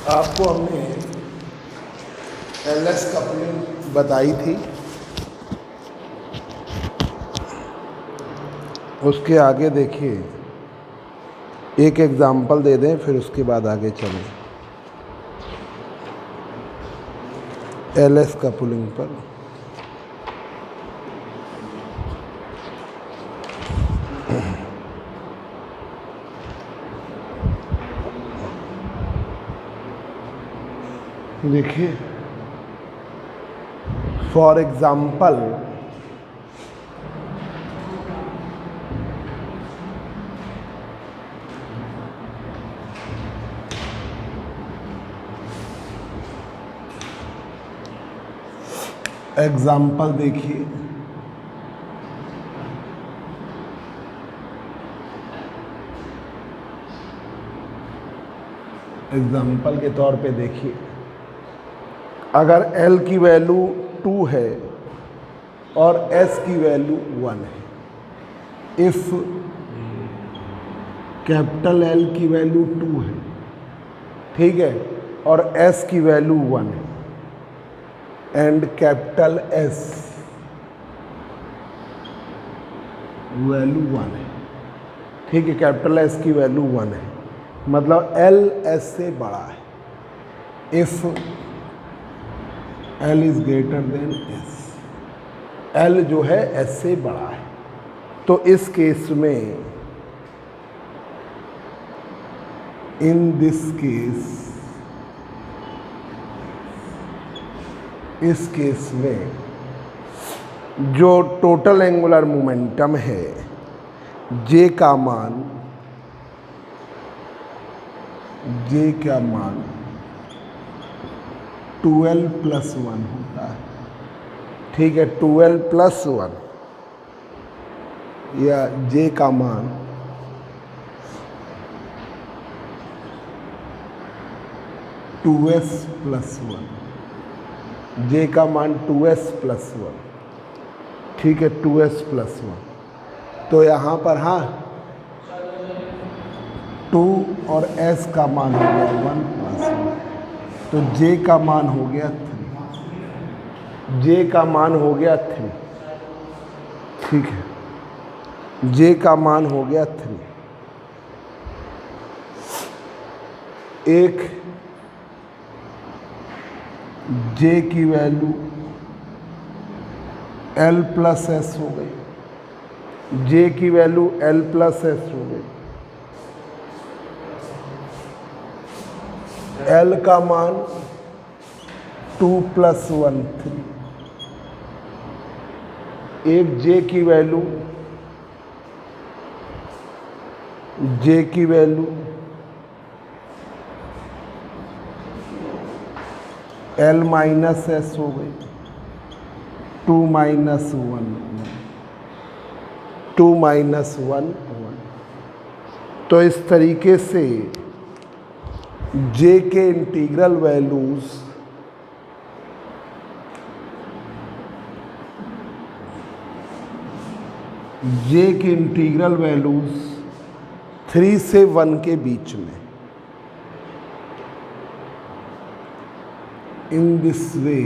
आपको हमने LS coupling बताई थी, उसके आगे देखिए एक एग्जाम्पल दे दें, फिर उसके बाद आगे चलें एलएस कपलिंग पर। देखिए फॉर एग्जाम्पल देखिए एग्जाम्पल के तौर पे देखिए, अगर L की वैल्यू 2 है और S की वैल्यू 1 है, इफ कैपिटल L की वैल्यू 2 है, ठीक है, और S की वैल्यू 1 है, एंड कैपिटल S वैल्यू 1 है, ठीक है, कैपिटल S की वैल्यू 1 है, मतलब L S से बड़ा है। If L is greater than S, L जो है S से बड़ा है, तो इस केस में, इन दिस केस, इस केस में जो टोटल एंगुलर मोमेंटम है J का मान, J का मान 12 + 1 होता है, ठीक है, 12 + 1, या J का मान 2S + 1, J का मान 2S + 1, ठीक है, 2S + 1। तो यहाँ पर हाँ 2 और S का मान हो गया 1 + 1, तो J का मान हो गया 3, J का मान हो गया 3, ठीक है, J का मान हो गया 3। एक J की वैल्यू L + S हो गई, J की वैल्यू L + S हो गई, L का मान 2 + 1 3, एक J की वैल्यू L - S हो गई, 2 - 1 2 - 1 1। तो इस तरीके से J के इंटीग्रल वैल्यूज J के इंटीग्रल वैल्यूज 3 से 1 के बीच में, in this way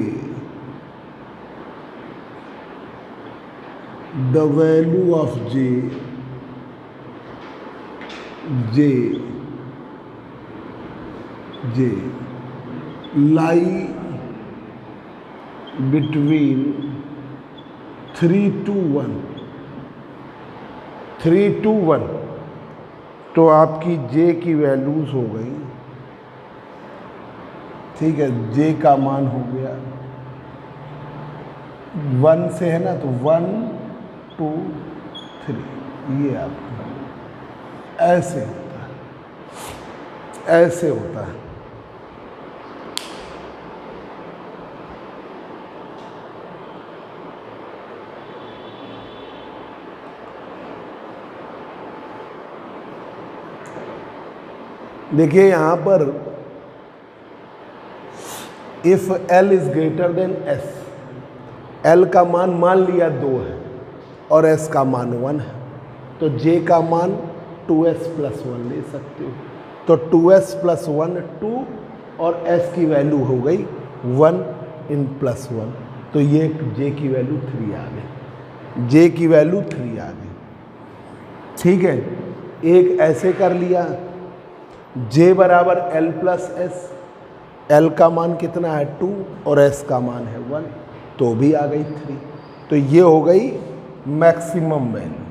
the value of J lie between 3 to 1, 3 to 1। तो आपकी J की वैल्यूज हो गई, ठीक है, J का मान हो गया 1 से, है ना, तो 1 2 3, ये आपका ऐसे होता है, ऐसे होता है। देखिए यहाँ पर if L is greater than S, L का मान लिया 2 है और S का मान 1 है, तो J का मान 2S + 1 ले सकते हो। तो 2S + 1 2, और s की वैल्यू हो गई 1 इन +1, तो ये j की वैल्यू 3 आ गई, j की वैल्यू 3 आ गई। ठीक है, एक ऐसे कर लिया, j बराबर l प्लस एस, l का मान कितना है 2 और s का मान है 1, तो भी आ गई 3। तो ये हो गई मैक्सिमम वैल्यू।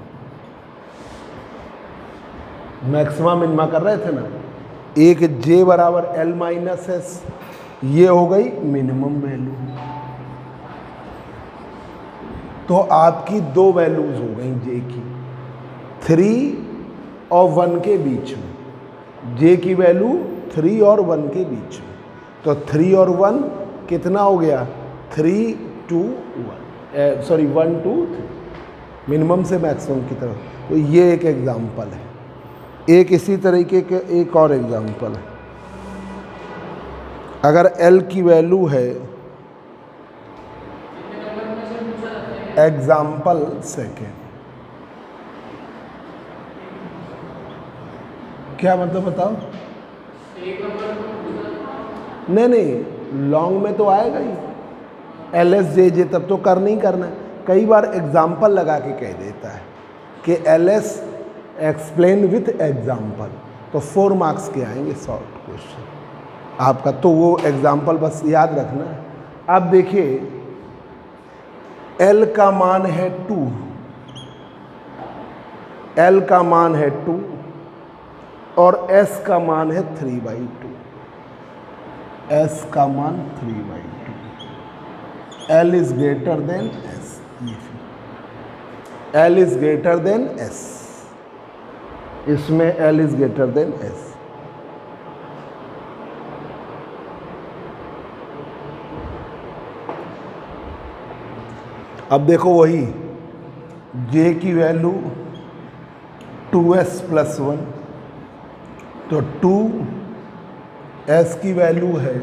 मैक्सिमम मिनिमा कर रहे थे ना, एक j बराबर l माइनस एस, ये हो गई मिनिमम वैल्यू। तो आपकी दो वैल्यूज हो गई j की, 3 और 1 के बीच में, j की वैल्यू 3 और 1 के बीच में। तो 3 और 1 कितना हो गया, 3 2 1, सॉरी 1 2 3, मिनिमम से मैक्सिमम की तरफ। तो ये एक एग्जाम्पल है। एक इसी तरीके के एक और एग्जाम्पल है, अगर l की वैल्यू है, एग्जाम्पल सेकेंड, क्या मतलब बताओ? नहीं, लॉन्ग में तो आएगा ही, एल एस जे जे तब तो करना ही करना है। कई बार एग्जाम्पल लगा के कह देता है कि L S explain with example, तो 4 मार्क्स के आएंगे शॉर्ट क्वेश्चन आपका, तो वो एग्जाम्पल बस याद रखना है। अब देखिए, L का मान है 2, L का मान है 2 और S का मान है 3/2, S का मान 3/2, L is greater than S, L is greater than S, इसमें L is greater than S। अब देखो वही, J की वैल्यू 2s + 1, तो 2s की वैल्यू है,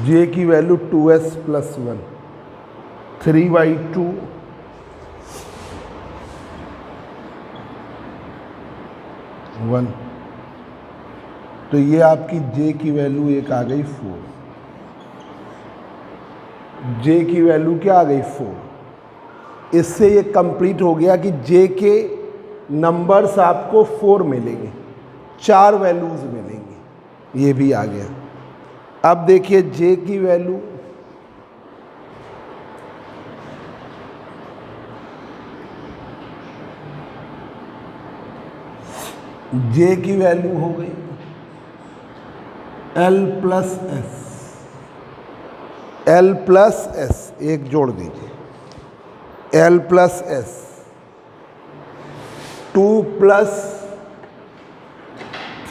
J की वैल्यू 2s + 1, 3/2 1, तो ये आपकी J की वैल्यू एक आ गई 4, J की वैल्यू क्या आ गई 4। इससे ये कंप्लीट हो गया कि J के नंबर्स आपको 4 मिलेंगे, 4 वैल्यूज मिलेंगी, ये भी आ गया। अब देखिए J की वैल्यू, J की वैल्यू हो गई L plus S, L plus S, एक जोड़ दीजिए, L प्लस S, 2 +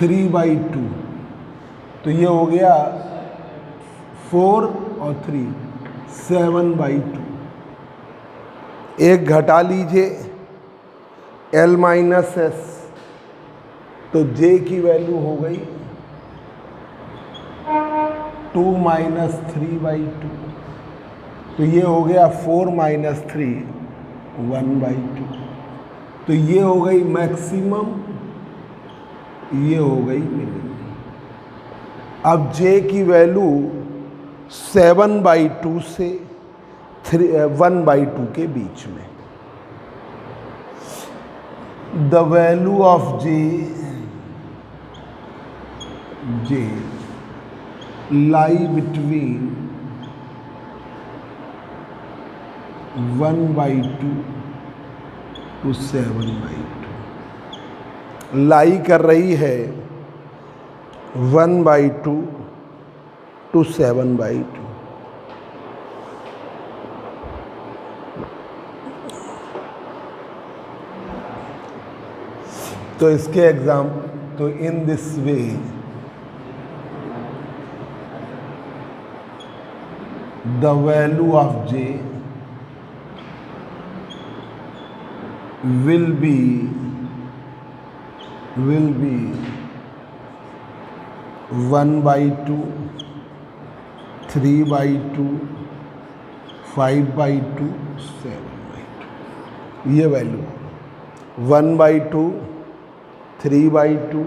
3/2, तो ये हो गया 4 और 3 7/2। एक घटा लीजिए L माइनस S, तो J की वैल्यू हो गई 2 - 3/2, तो ये हो गया 4 - 3 1/2, तो ये हो गई मैक्सिमम, ये हो गई मिनिमम। अब J की वैल्यू 7/2 से 1/2 के बीच में, the value of J lie between 1/2 to 7/2, लाई कर रही है 1/2 to 7/2। तो इसके एग्जाम, तो in this way the value of J will be 1/2, 3/2, 5/2, 7/2, ये वैल्यू 1/2, 3/2,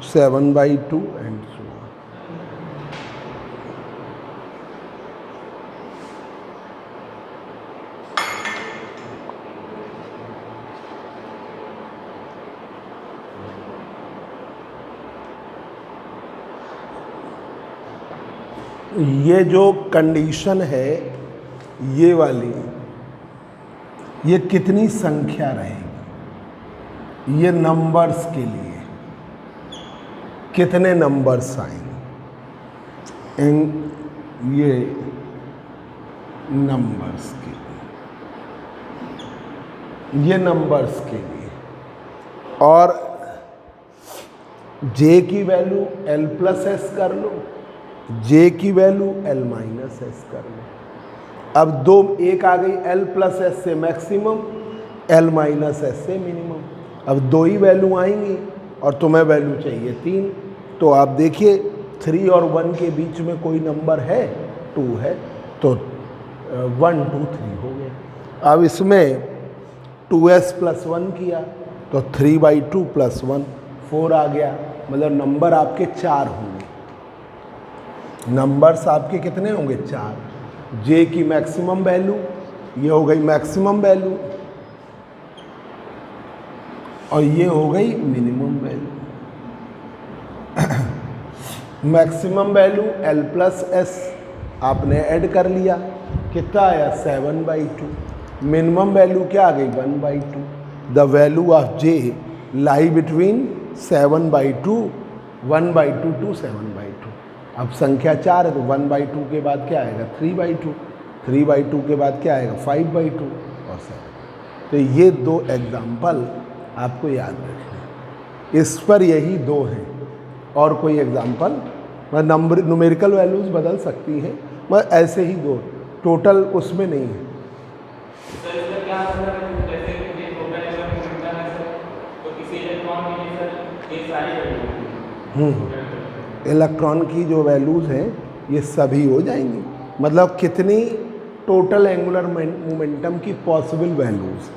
7/2 and so on. ये जो कंडीशन है ये वाली, ये कितनी संख्या रहेगी, ये नंबर्स के लिए कितने नंबर्स आएंगे, ये नंबर्स के लिए, ये नंबर्स के लिए, और जे की वैल्यू l+s कर लो, जे की वैल्यू l-s कर लो। अब दो, एक आ गई l+s से मैक्सिमम, l-s से मिनिमम। अब दो ही वैल्यू आएंगी और तुम्हें वैल्यू चाहिए 3। तो आप देखिए 3 और 1 के बीच में कोई नंबर है, 2 है, तो 1 2 3 हो गया। अब इसमें 2s+1 किया तो 3/2 + 1 4 आ गया, मतलब नंबर आपके 4 होंगे। नंबर्स आपके कितने होंगे? 4। जे की मैक्सिमम वैल्यू, ये हो गई मैक्सिमम वैल्यू, और ये हो गई minimum value. Maximum value l+s आपने ऐड कर लिया, कितना आया? 7/2। मिनिमम वैल्यू क्या आ गई? 1/2। The value of J lie between 7/2, 1/2 to 7/2। अब संख्या 4 है तो 1/2 के बाद क्या आएगा? 3/2। 3/2 के बाद क्या आएगा? 5/2 और 7। तो ये दो एग्जाम्पल आपको याद रखना, इस पर यही दो हैं, और कोई एग्जाम्पल नंबर न्यूमेरिकल वैल्यूज बदल सकती हैं, मगर ऐसे ही दो, टोटल उसमें नहीं है। सर इसका क्या मतलब है? जैसे ये टोटल अगर मोमेंटम है सर, तो किसी इलेक्ट्रॉन के लिए सर ये सारी वैल्यू इलेक्ट्रॉन की जो वैल्यूज़ हैं ये सभी हो जाएंगी, मतलब कितनी टोटल एंगुलर मोमेंटम की पॉसिबल वैल्यूज़,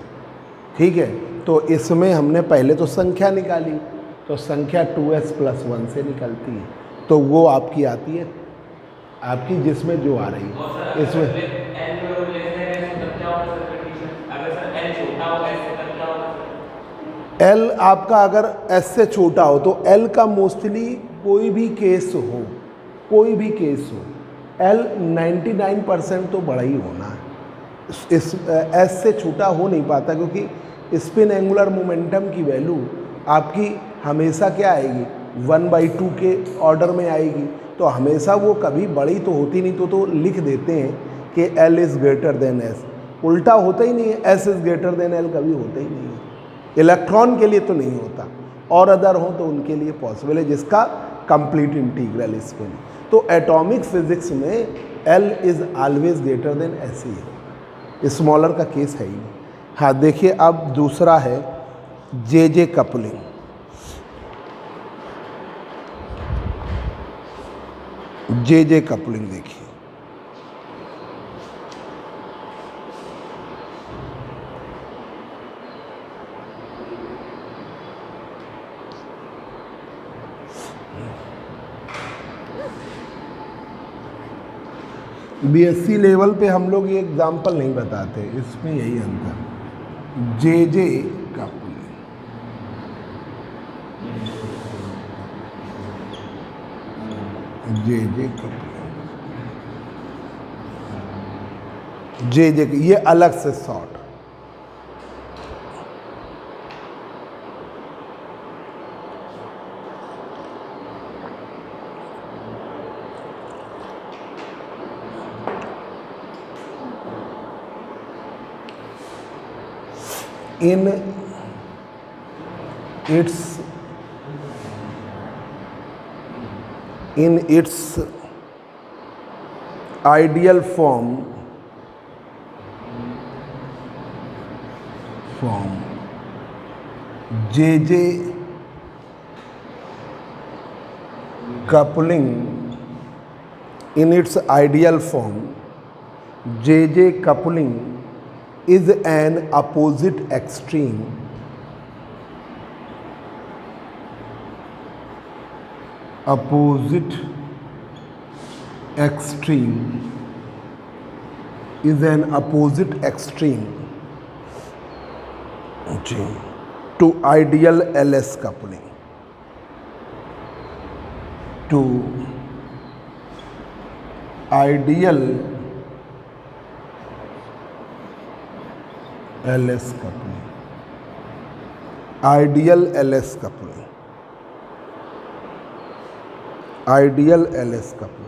ठीक है। तो इसमें हमने पहले तो संख्या निकाली, तो संख्या 2s+1 से निकलती है, तो वो आपकी आती है, आपकी जिसमें जो आ रही है इसमें। L आपका अगर S से छोटा हो तो L का मोस्टली कोई भी केस हो, कोई भी केस हो, L 99% तो बड़ा ही होना है। इस S से छोटा हो नहीं पाता, क्योंकि स्पिन एंगुलर मोमेंटम की वैल्यू आपकी हमेशा क्या आएगी? 1/2 के ऑर्डर में आएगी, तो हमेशा वो कभी बड़ी तो होती नहीं, तो लिख देते हैं कि L is greater than S। उल्टा होता ही नहीं है, S is greater than L कभी होता ही नहीं है। इलेक्ट्रॉन के लिए तो नहीं होता, और अदर हो तो उनके लिए पॉसिबल है, जिसका कंप्लीट इंटीग्रल स्पिन। तो एटॉमिक फिजिक्स में L is always greater than S ही है, स्मॉलर का केस है ही नहीं। हाँ देखिए, अब दूसरा है जे कपलिंग। जे कपलिंग देखिए, बीएससी लेवल पे हम लोग ये एग्जाम्पल नहीं बताते, इसमें यही अंतर। जे कपलिंग, जे कपलिंग, जे ये अलग से short. in its ideal form J coupling, in its ideal form J coupling is an opposite extreme opposite extreme is an opposite extreme to ideal LS coupling. To ideal LS coupling. Ideal LS coupling. Ideal LS coupling.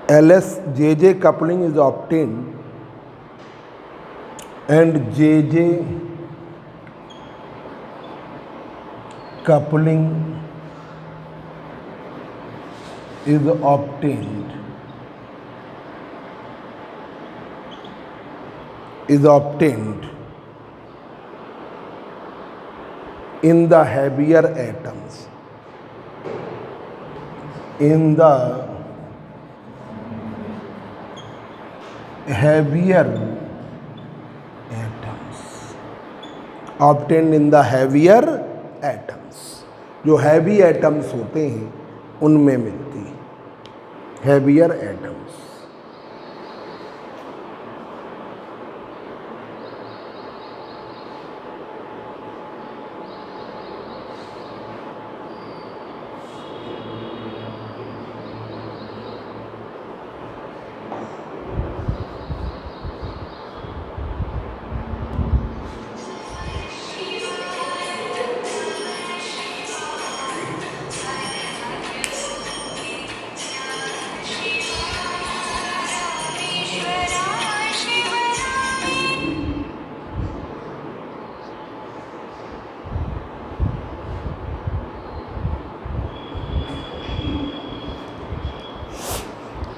LS JJ coupling is obtained and JJ coupling is obtained in the heavier atoms. In the heavier atoms. Obtained in the heavier atoms. जो heavy atoms होते हैं उनमें मिलती है, heavier atoms.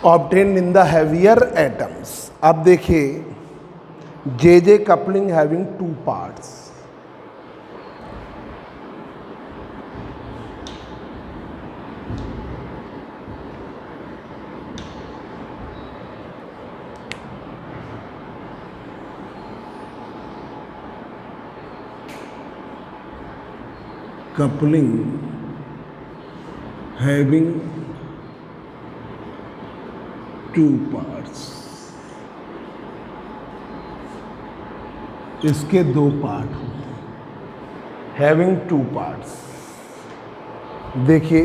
Obtained in the heavier atoms. अब देखिए JJ coupling having two parts. Coupling having two parts. इसके दो पार्ट होते हैं. Having two parts. देखिए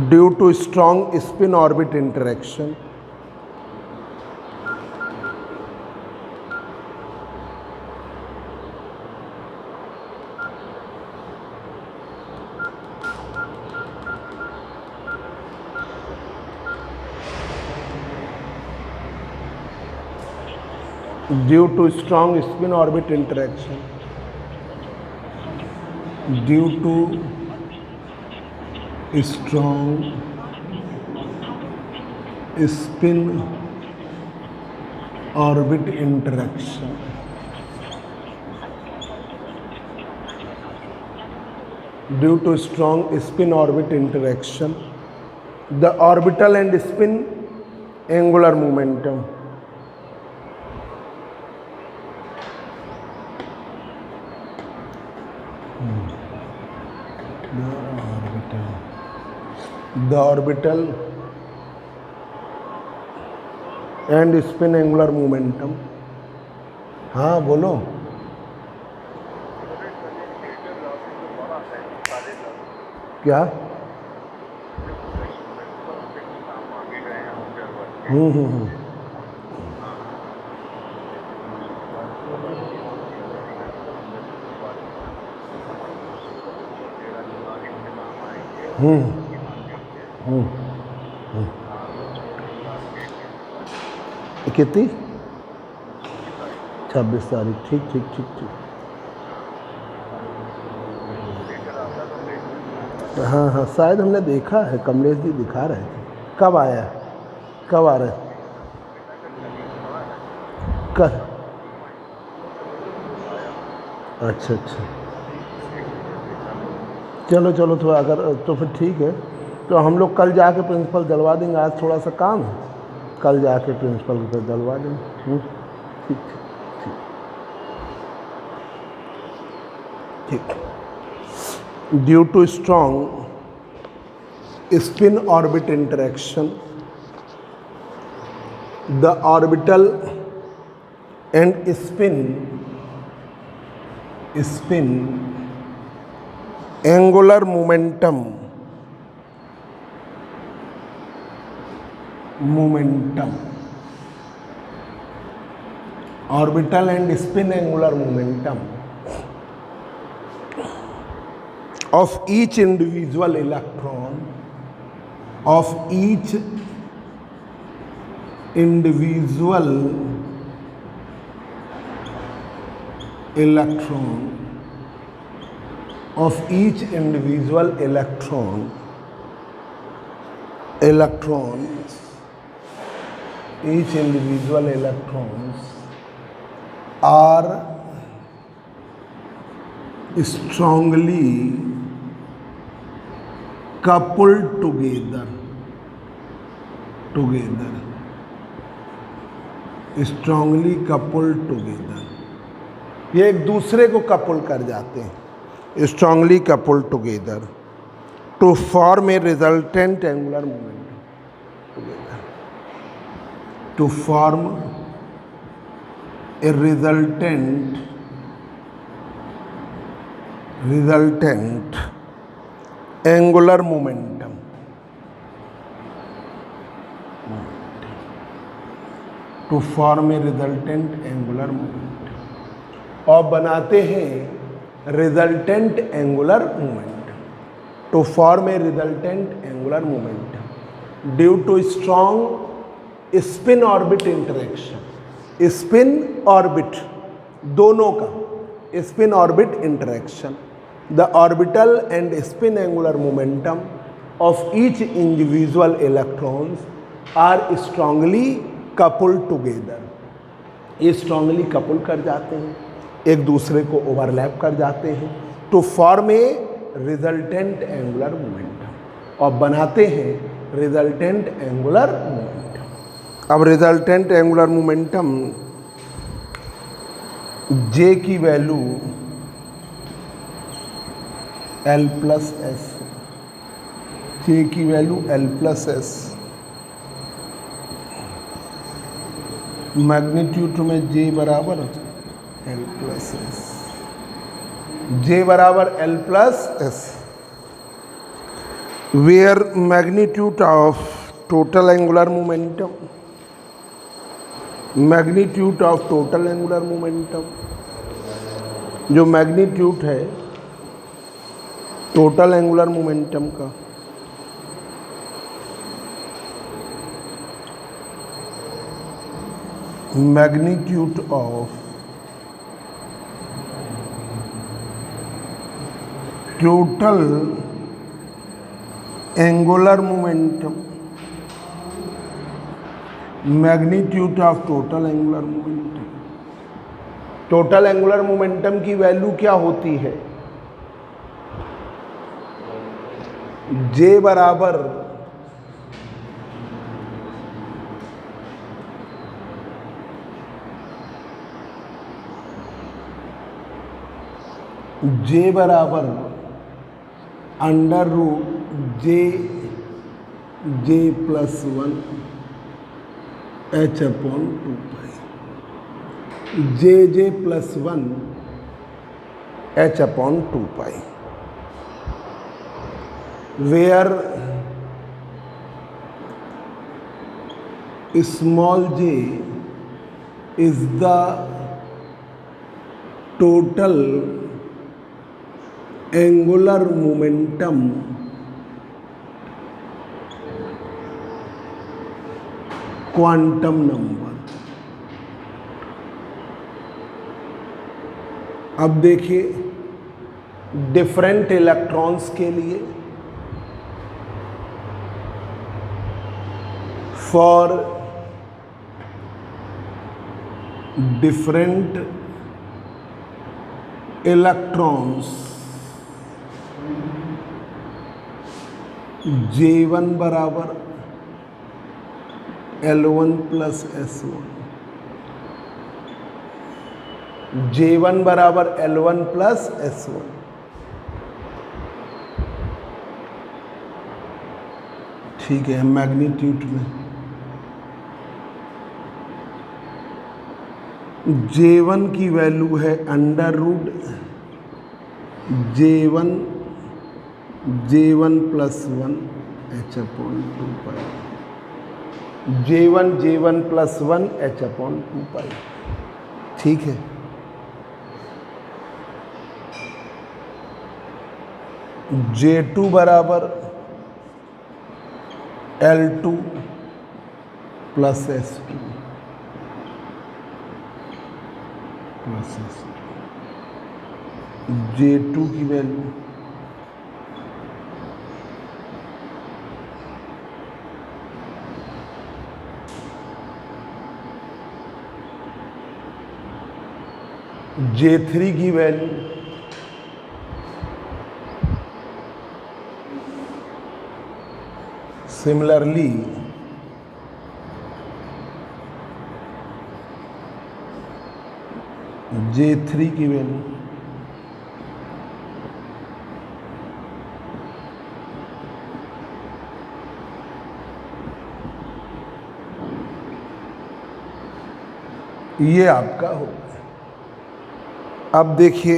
due to strong spin orbit interaction due to strong spin orbit interaction, due to strong spin orbit interaction, due to strong spin orbit interaction, the orbital and spin angular momentum the orbital and spin angular momentum. हाँ बोलो. क्या? हम्म. कितनी? 26 तारीख. ठीक ठीक ठीक ठीक. हाँ हाँ शायद हमने देखा है, कमलेश जी दिखा रहे थे. कब आया? कब आ रहे? कल. अच्छा अच्छा. चलो चलो तो अगर तो फिर ठीक है. तो हम लोग कल जाके प्रिंसिपल दिलवा देंगे. आज थोड़ा सा काम है, कल जाके प्रिंसिपल को दिलवा देंगे. ठीक ठीक ठीक। Due to strong spin orbit interaction, the orbital and spin angular momentum orbital and spin angular momentum of each individual electron of each individual electron of each individual electrons each individual electrons are strongly coupled together strongly coupled together, ये एक दूसरे को couple कर जाते हैं, strongly coupled together to form a resultant angular momentum together, to form a resultant angular momentum to form a resultant angular momentum और बनाते हैं resultant angular momentum to form a resultant angular momentum due to strong spin orbit interaction, spin orbit दोनों का spin orbit interaction, the orbital and spin angular momentum of each individual electrons are strongly coupled together, ये strongly couple कर जाते हैं, एक दूसरे को overlap कर जाते हैं to form a resultant angular momentum और बनाते हैं रिजल्टेंट एंगुलर मोमेंटम। अब रिजल्टेंट एंगुलर मोमेंटम जे की value L plus S, J की value L plus S, magnitude में जे बराबर एल प्लस एस, जे बराबर L plus S, where magnitude of total angular momentum, magnitude of total angular momentum, जो magnitude है total angular momentum का magnitude of total angular momentum, magnitude of total angular momentum, total angular momentum की value क्या होती है? J बराबर J बराबर under root J plus 1 H upon 2 pi, J plus 1 H upon 2 pi, where small J is the total angular momentum quantum number. अब देखिए different electrons के लिए फॉर डिफरेंट इलेक्ट्रॉन्स J1 बराबर L1 प्लस S1, J1 बराबर L1 plus S1। ठीक है, magnitude में J1 की वैल्यू है under root J1 plus 1 H upon 2 pi. J1 plus 1 H upon 2 pi. ठीक है, J2 बराबर L2 plus S2 plus S2। J2 की वैल्यू J3 की वैल्यू सिमिलरली J3 की वैल्यू ये आपका हो गया। अब देखिए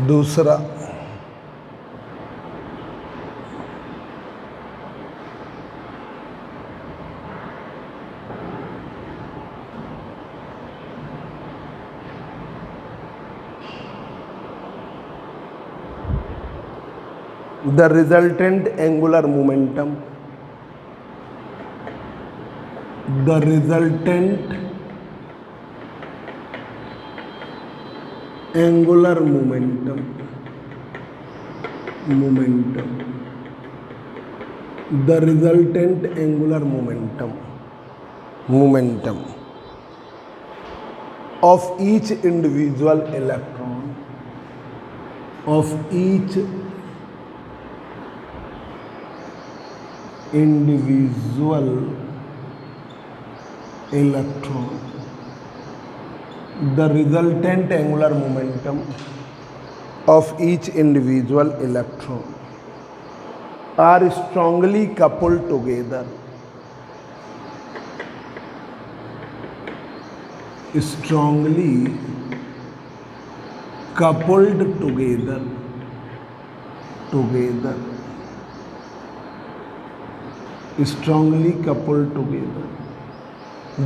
दूसरा, the resultant angular momentum, the resultant angular momentum the resultant angular momentum of each individual electron the resultant angular momentum of each individual electron are strongly coupled together strongly coupled together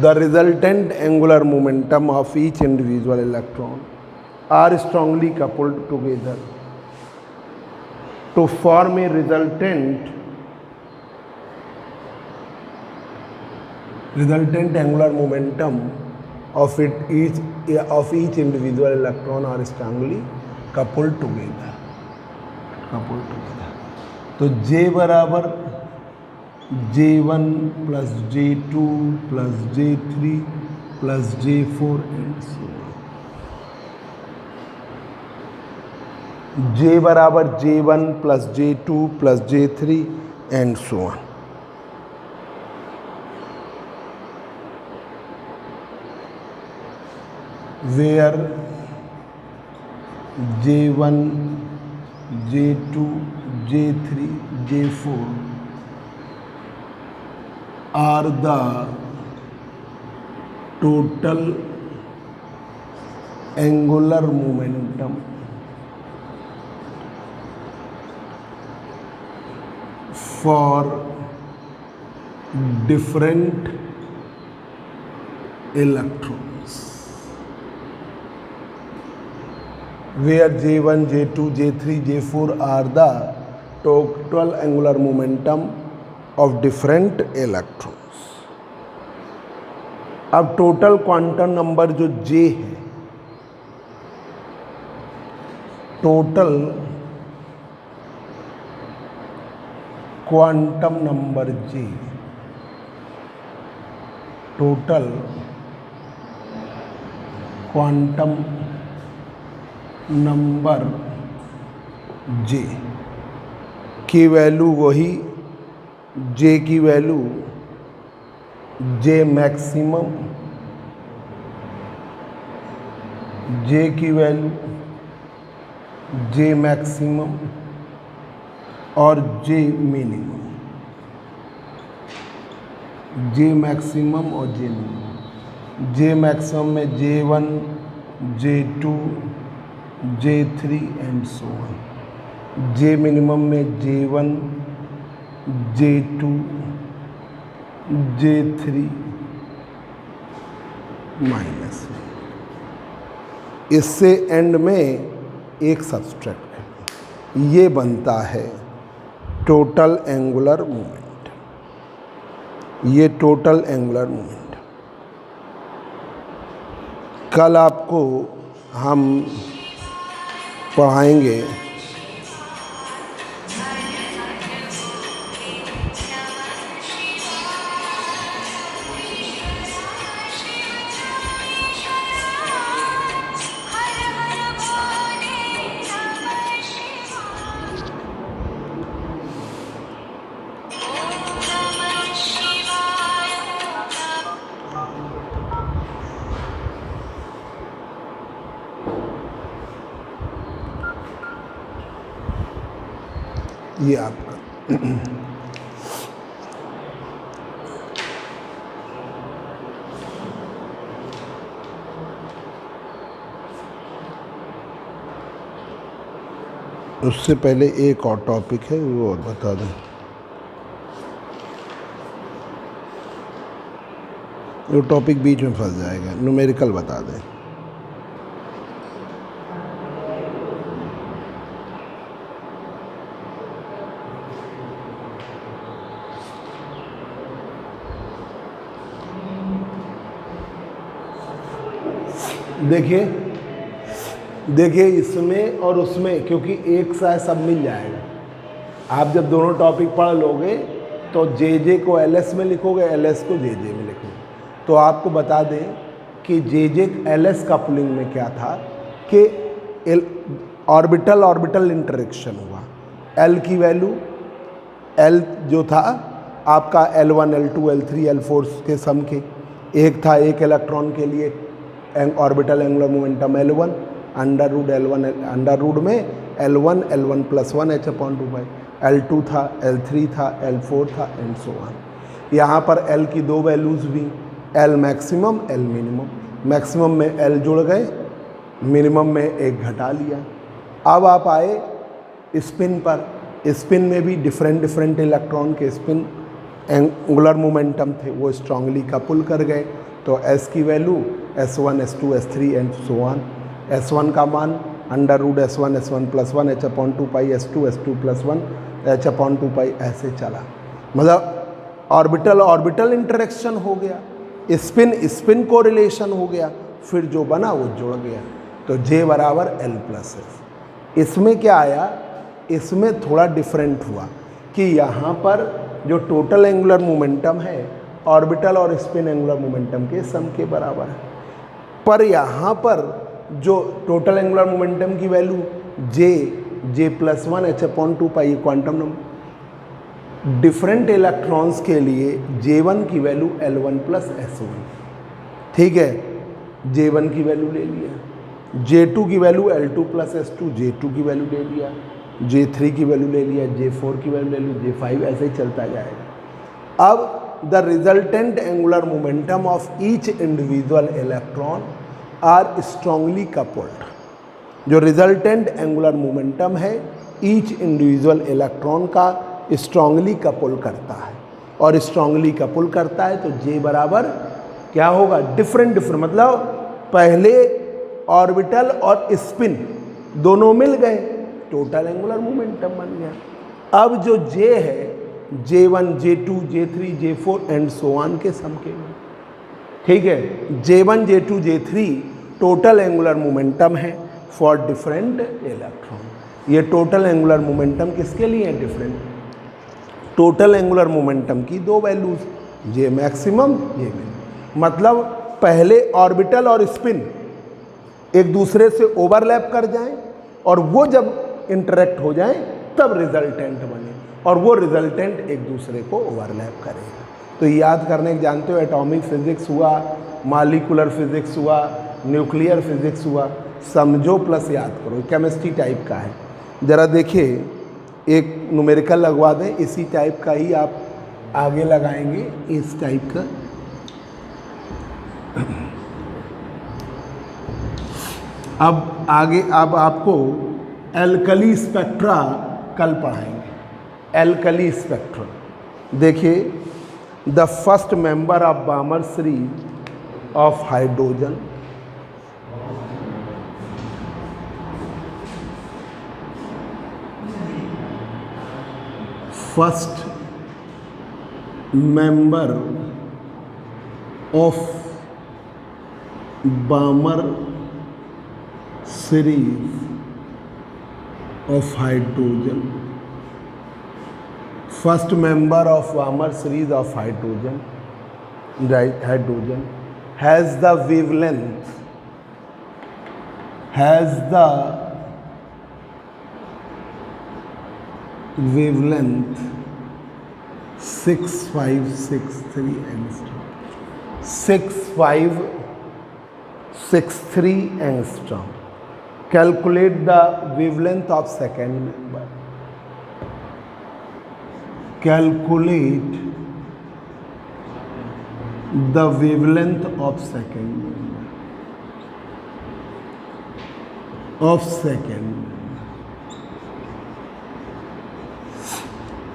the resultant angular momentum of each individual electron are strongly coupled together to form a resultant angular momentum of each individual electron are strongly coupled together तो J बराबर J1 plus J2 plus J3 plus J4 and so on। J बराबर J1 plus J2 plus J3 and so on। where J1 J2 J3 J4 are the total angular momentum for different electrons, where J1 J2 J3 J4 are the total angular momentum of different electrons। अब total quantum number जो J है, total quantum number J, total quantum number J की value वही, जे की value J maximum, जे की value J maximum और जे minimum, J maximum और जे minimum. J maximum में J1, J2, J3 and so on. J minimum में J1, J2, J3 माइनस। इससे and में एक सब्सट्रैक्ट करें, ये बनता है टोटल एंगुलर मोमेंट। ये टोटल एंगुलर मोमेंट। कल आपको हम पढ़ाएंगे ये आपका उससे पहले एक और टॉपिक है, वो और बता दें। वो टॉपिक बीच में फंस जाएगा, न्यूमेरिकल बता दें। देखिए इसमें और उसमें, क्योंकि एक साथ सब मिल जाएगा। आप जब दोनों टॉपिक पढ़ लोगे तो जे को LS में लिखोगे, LS को जे में लिखोगे। तो आपको बता दें कि जे LS कपलिंग में क्या था कि ऑर्बिटल ऑर्बिटल इंटरेक्शन हुआ। L की वैल्यू, L जो था आपका L1, L2, L3, L4 के सम के, एक था एक इलेक्ट्रॉन के लिए orbital angular momentum L1, under root में L1 + 1 h/2π, L2 था, L3 था, L4 था एंड सो ऑन। यहाँ पर L की दो वैल्यूज़ भी, L maximum, L minimum. Maximum में L जुड़ गए, मिनिमम में एक घटा लिया। अब आप आए स्पिन पर। स्पिन में भी डिफरेंट इलेक्ट्रॉन के स्पिन एंगुलर मोमेंटम थे, वो स्ट्रांगली कपुल कर गए। तो S की value S1, S2, S3 and so on. S1 का मान under root S1 + 1 h/2π, S2 + 1 h/2π, ऐसे चला। मतलब ऑर्बिटल ऑर्बिटल इंटरेक्शन हो गया, स्पिन स्पिन कोरिलेशन हो गया, फिर जो बना वो जुड़ गया। तो J = L+S। इसमें क्या आया, इसमें थोड़ा डिफरेंट हुआ कि यहाँ पर जो टोटल एंगुलर मोमेंटम है ऑर्बिटल और स्पिन एंगुलर मोमेंटम के सम के बराबर है। पर यहाँ पर जो टोटल एंगुलर मोमेंटम की वैल्यू J + 1 h/2π, ये क्वांटम नंबर। डिफरेंट इलेक्ट्रॉन्स के लिए J1 की वैल्यू L1 + S1, ठीक है, J1 की वैल्यू ले लिया। J2 की वैल्यू L2 + S2, J2 की वैल्यू ले लिया। J3 की वैल्यू ले लिया, J4 की वैल्यू ले ली, J5, ऐसे ही चलता जाएगा। अब the resultant angular momentum of each individual electron are strongly coupled. जो रिजल्टेंट एंगुलर मोमेंटम है ईच इंडिविजुअल इलेक्ट्रॉन का स्ट्रांगली कपल करता है, और स्ट्रांगली कपल करता है तो J बराबर क्या होगा, डिफरेंट मतलब पहले ऑर्बिटल और स्पिन दोनों मिल गए, टोटल एंगुलर मोमेंटम बन गया। अब जो J है J1, J2, J3, J4 and so on के सम के, ठीक है। J1, J2, J3 total angular momentum है फॉर डिफरेंट इलेक्ट्रॉन। ये टोटल एंगुलर मोमेंटम किसके लिए है, डिफरेंट। टोटल एंगुलर मोमेंटम की दो values, J maximum, J minimum. मतलब पहले ऑर्बिटल और स्पिन एक दूसरे से ओवरलैप कर जाएं और वो जब इंटरेक्ट हो जाएं तब रिजल्टेंट बने। और वो रिजल्टेंट एक दूसरे को ओवरलैप करेगा। तो याद करने के जानते हो, एटॉमिक फिजिक्स हुआ, मॉलिक्यूलर फिजिक्स हुआ, न्यूक्लियर फिजिक्स हुआ, समझो प्लस याद करो, केमिस्ट्री टाइप का है। ज़रा देखिए, एक न्यूमेरिकल लगवा दें, इसी टाइप का ही आप आगे लगाएंगे, इस टाइप का। अब आगे, अब आपको एल्कली स्पेक्ट्रा कल पढ़ाएंगे। एल्कली स्पेक्ट्रा देखिए, the first member of बामर series of hydrogen, first member of बामर series of hydrogen, first member of Balmer series of hydrogen, right, hydrogen has the wavelength, has the wavelength 6563 angstrom, 6563 angstrom. Calculate the wavelength of second member. Calculate the wavelength of second member. Of second.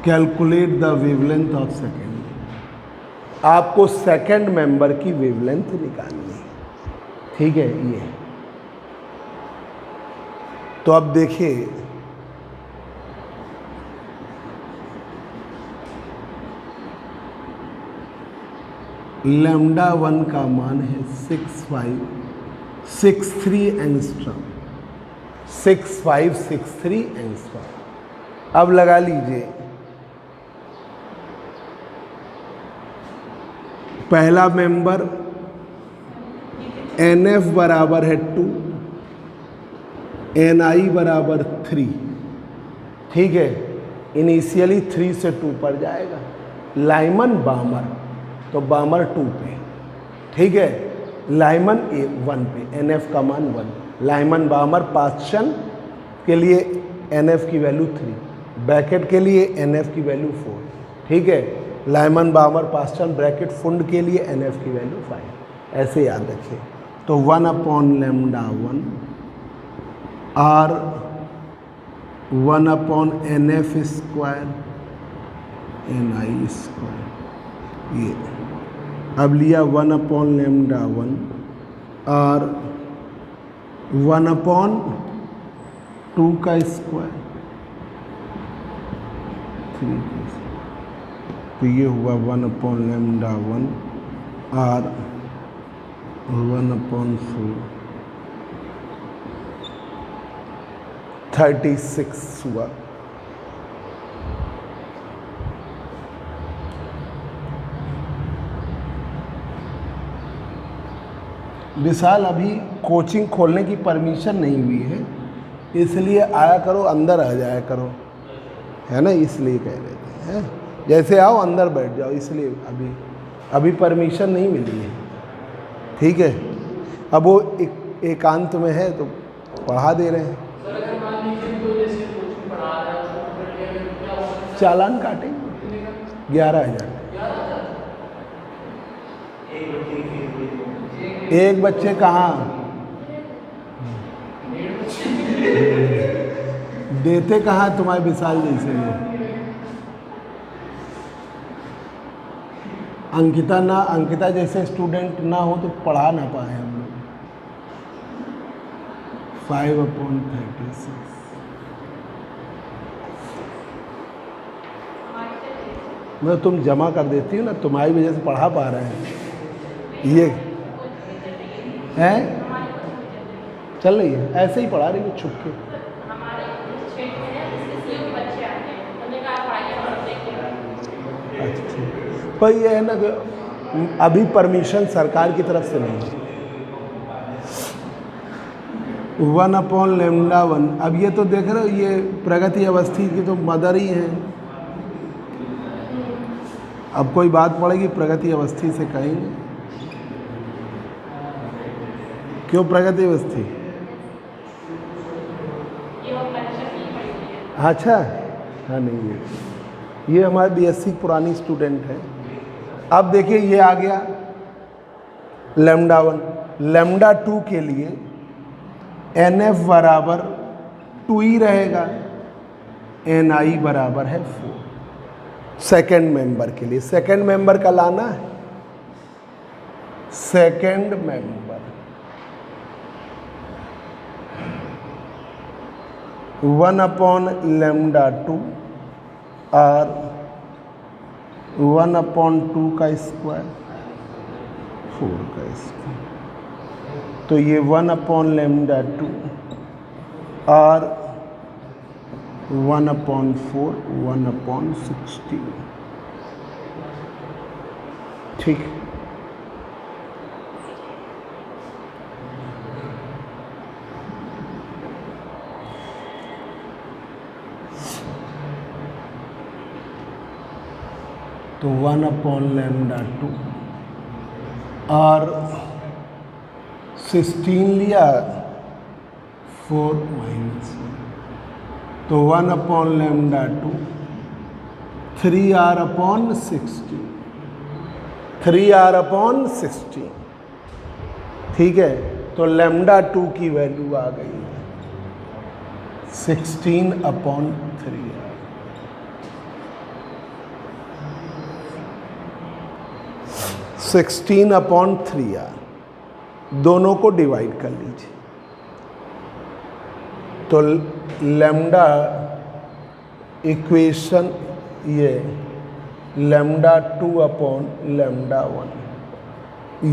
Calculate the wavelength of second. आपको second member की wavelength निकालनी, ठीक है। ये तो अब देखिए, lambda 1 का मान है 6563 एंगस्ट्रॉम, 6563 एंगस्ट्रॉम। अब लगा लीजिए, पहला मेंबर NF बराबर है 2, NI बराबर 3, ठीक है। इनिशियली 3 से 2 पर जाएगा। लाइमन बामर, तो बामर 2 पे, ठीक है। लाइमन 1 पे, NF का मान 1। लाइमन बामर पास्चन के लिए NF की वैल्यू 3, ब्रैकेट के लिए NF की वैल्यू 4, ठीक है। लाइमन बामर पास्चन ब्रैकेट फुंड के लिए NF की वैल्यू 5, ऐसे याद रखिए। तो 1/λ1 और 1/NF स्क्वायर NI स्क्वायर, ये अब लिया 1/λ1 और 1/2 का स्क्वायर, 3, तो ये हुआ 1/λ1 और 1/4, 36 हुआ। विशाल, अभी कोचिंग खोलने की परमिशन नहीं हुई है, इसलिए आया करो, अंदर आ जाया करो, है ना, इसलिए कह रहे थे, हैं? जैसे आओ अंदर बैठ जाओ, इसलिए अभी परमिशन नहीं मिली है, ठीक है। अब वो एकांत में है तो पढ़ा दे रहे हैं। चालान काटेंगे 11,000। एक बच्चे कहाँ देते, कहाँ तुम्हारे विशाल जैसे लोग। अंकिता जैसे स्टूडेंट ना हो तो पढ़ा ना पाए हम लोग। 5/36 मतलब तुम जमा कर देती हो ना, तुम्हारी वजह से पढ़ा पा रहे हैं। ये हैं चल रही है, ऐसे ही पढ़ा रही है छुप के। अच्छा, पर ये है ना कि अभी परमिशन सरकार की तरफ से नहीं है। 1/λ1, अब ये तो देख रहे हो, ये प्रगति अवस्थी की तो मदर ही है, अब कोई बात पड़ेगी प्रगति अवस्थी से कहेंगे। क्यों प्रगति अवस्थी? अच्छा, हाँ नहीं, ये हमारे बीएससी पुरानी स्टूडेंट है। अब देखिए ये आ गया लैम्डा 1, लैम्डा 2 के लिए NF बराबर 2 ही रहेगा, NI बराबर है 4। सेकेंड मेंबर के लिए, सेकेंड मेंबर का लाना है, सेकेंड मेंबर 1/λ2 और 1/2 का स्क्वायर 4 का स्क्वायर, तो ये 1/λ2 और 1/4 1/16। ठीक, तो 1/λ2 और 16 लिया, 4 -1, तो 1/λ2 3r/16, 3r/16। ठीक है, तो लैम्डा 2 की वैल्यू आ गई है 16/3r। सिक्सटीन अपॉन 3r, दोनों को डिवाइड कर लीजिए, तो लैम्डा इक्वेशन ये लैम्डा 2/λ1,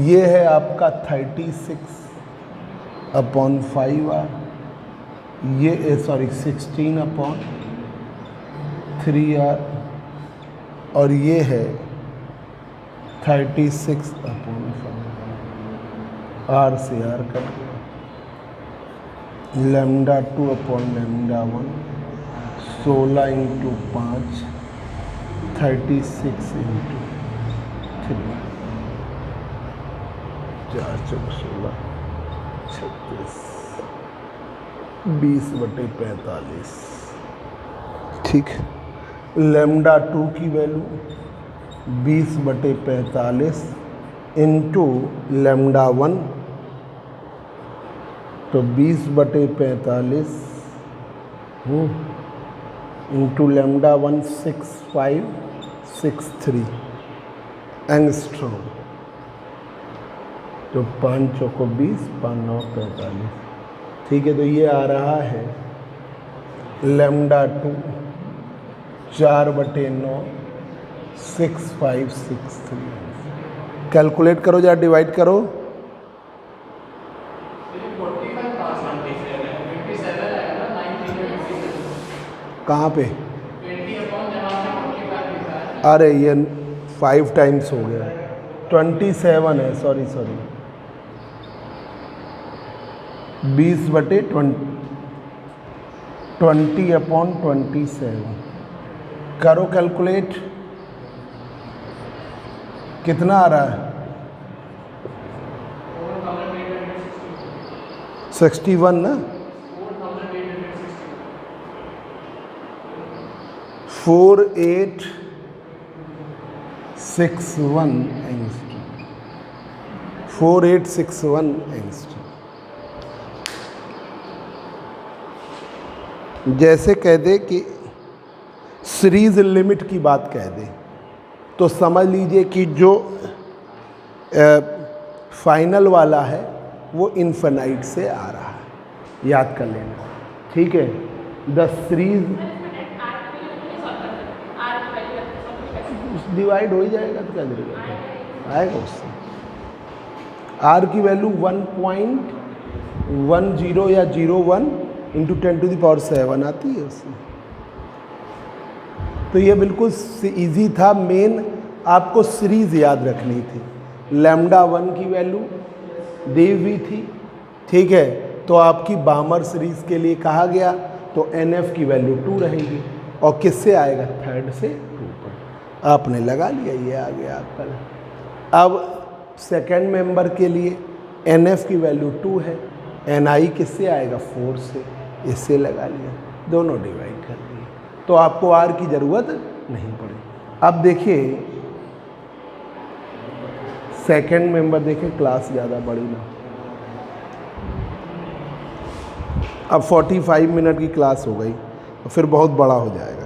ये है आपका 36/5r, ये 16/3r, और ये है 36/5, r से r कट गया, लैम्डा 2/λ1 16 × 5 36 × 3 4 4 16 36 20/45। ठीक, लैम्डा 2 की वैल्यू 20/45 इंटू लैम्डा 1, तो 20/45 इंटू लैम्डा 1 6563 एंगस्ट्रॉम, तो 5 चौको 20 5 9 45। ठीक है, तो ये आ रहा है लैम्डा 2 4/9 6563। कैलकुलेट करो या डिवाइड करो। कहाँ पे? अरे ये 5 टाइम्स हो गया, 27 है, सॉरी 20/20 20/27 करो कैलकुलेट, कितना आ रहा है? 61 ना, 4861 एंगस्ट्रॉम, 4861 एंगस्ट्रॉम। जैसे कह दे कि सीरीज लिमिट की बात कह दे, तो समझ लीजिए कि जो फाइनल वाला है वो इन्फिनाइट से आ रहा है, याद कर लेना। ठीक है, द सीरीज डिवाइड हो ही जाएगा, तो क्या जरूरत आएगा उससे। आर की वैल्यू 1.10 या 01 इंटू 10⁻7 आती है उसमें। तो ये बिल्कुल इजी था, मेन आपको सीरीज याद रखनी थी। लैम्डा 1 की वैल्यू दी हुई थी, ठीक है, तो आपकी बामर सीरीज के लिए कहा गया, तो NF की वैल्यू 2 रहेगी, और किससे आएगा? थर्ड से 2 पर। आपने लगा लिया, ये आ गया आपका। अब सेकेंड मेंबर के लिए NF की वैल्यू 2 है, NI किससे आएगा 4 से, इससे लगा लिया, दोनों डिवाइड कर दिए, तो आपको R की ज़रूरत नहीं पड़ी। अब देखिए सेकेंड मेंबर, देखिए क्लास ज़्यादा बड़ी ना, अब 45 मिनट की क्लास हो गई, फिर बहुत बड़ा हो जाएगा।